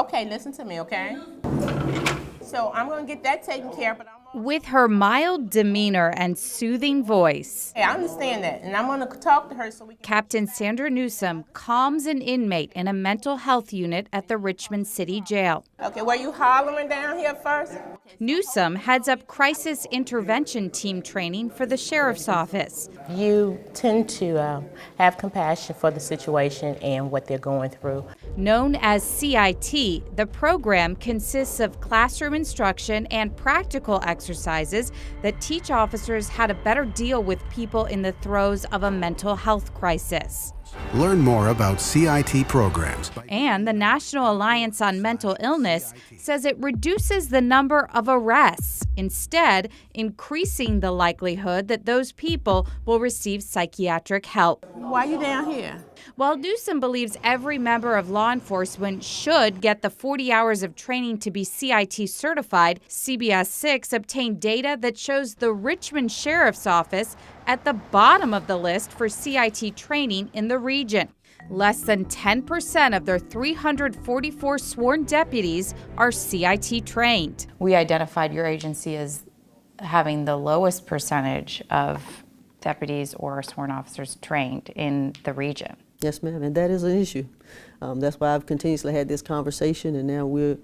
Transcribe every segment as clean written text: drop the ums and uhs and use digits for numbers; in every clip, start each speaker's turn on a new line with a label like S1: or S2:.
S1: Okay, listen to me, okay? So I'm going to get that taken care of, but
S2: With her mild demeanor and soothing voice,
S1: I understand that, and I'm going to talk to her so we can...
S2: Captain Sandra Newsom calms an inmate in a mental health unit at the Richmond City Jail.
S1: Okay, were you hollering down here first?
S2: Newsom heads up crisis intervention team training for the sheriff's office.
S1: You tend to have compassion for the situation and what they're going through.
S2: Known as CIT, the program consists of classroom instruction and practical exercises that teach officers how to better deal with people in the throes of a mental health crisis.
S3: Learn more about CIT programs.
S2: And the National Alliance on Mental Illness says it reduces the number of arrests, instead increasing the likelihood that those people will receive psychiatric help.
S1: Why are you down here?
S2: While Newsom believes every member of law enforcement should get the 40 hours of training to be CIT certified, CBS 6 obtained data that shows the Richmond Sheriff's Office at the bottom of the list for CIT training in the region. Less than 10% of their 344 sworn deputies are CIT trained.
S4: We identified your agency as having the lowest percentage of deputies or sworn officers trained in the region.
S5: Yes, ma'am, and that is an issue. That's why I've continuously had this conversation, and now we're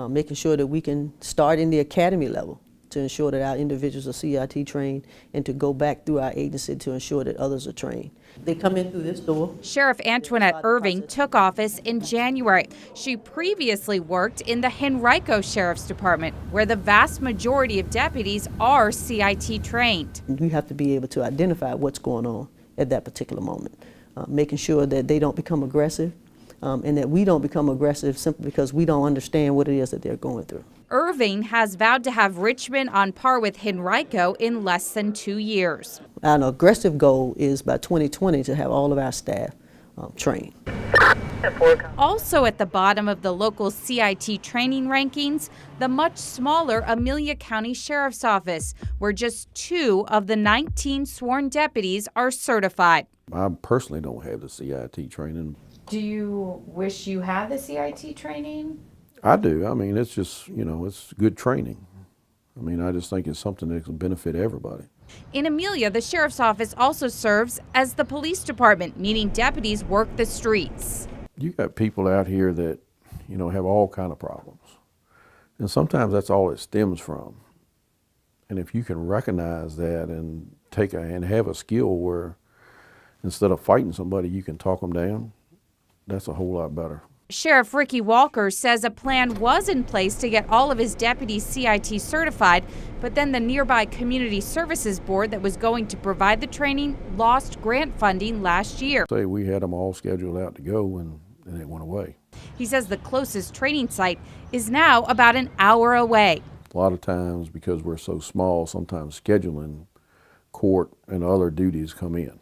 S5: making sure that we can start in the academy level to ensure that our individuals are CIT trained and to go back through our agency to ensure that others are trained. They come in through this door.
S2: Sheriff Antoinette Irving took office in January. She previously worked in the Henrico Sheriff's Department, where the vast majority of deputies are CIT trained.
S5: We have to be able to identify what's going on at that particular moment, making sure that they don't become aggressive and that we don't become aggressive simply because we don't understand what it is that they're going through.
S2: Irving has vowed to have Richmond on par with Henrico in less than 2 years.
S5: Our aggressive goal is by 2020 to have all of our staff trained.
S2: Also at the bottom of the local CIT training rankings, the much smaller Amelia County Sheriff's Office, where just 2 of the 19 sworn deputies are certified.
S6: I personally don't have the CIT training.
S4: Do you wish you had the CIT training?
S6: I do. I mean, it's just, it's good training. I mean, I just think it's something that can benefit everybody.
S2: In Amelia, the sheriff's office also serves as the police department, meaning deputies work the streets.
S6: You got people out here that, have all kind of problems. And sometimes that's all it stems from. And if you can recognize that and have a skill where instead of fighting somebody, you can talk them down, that's a whole lot better.
S2: Sheriff Ricky Walker says a plan was in place to get all of his deputies CIT certified, but then the nearby Community Services Board that was going to provide the training lost grant funding last year.
S6: We had them all scheduled out to go and it went away.
S2: He says the closest training site is now about an hour away.
S6: A lot of times, because we're so small, sometimes scheduling, court, and other duties come in.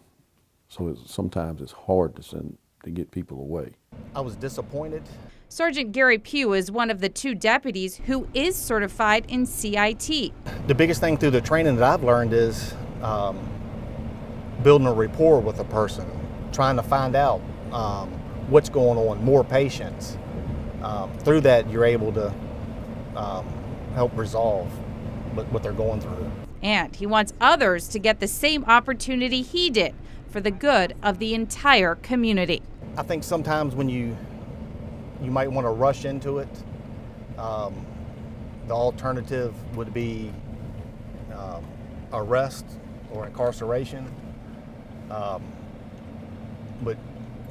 S6: So sometimes it's hard to get people away.
S7: I was disappointed.
S2: Sergeant Gary Pugh is one of the 2 deputies who is certified in CIT.
S7: The biggest thing through the training that I've learned is building a rapport with a person, trying to find out what's going on, more patience. Through that, you're able to help resolve what they're going through.
S2: And he wants others to get the same opportunity he did for the good of the entire community.
S7: I think sometimes when you might want to rush into it, the alternative would be arrest or incarceration. But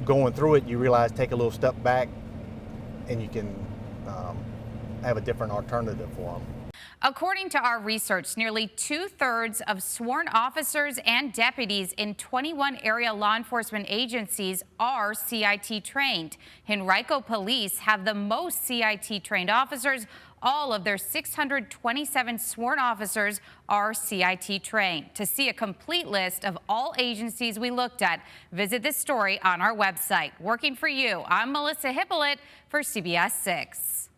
S7: going through it, you realize take a little step back and you can have a different alternative for them.
S8: According to our research, nearly 2/3 of sworn officers and deputies in 21 area law enforcement agencies are CIT trained. Henrico Police have the most CIT trained officers. All of their 627 sworn officers are CIT trained. To see a complete list of all agencies we looked at, visit this story on our website. Working for you, I'm Melissa Hipolit for CBS 6.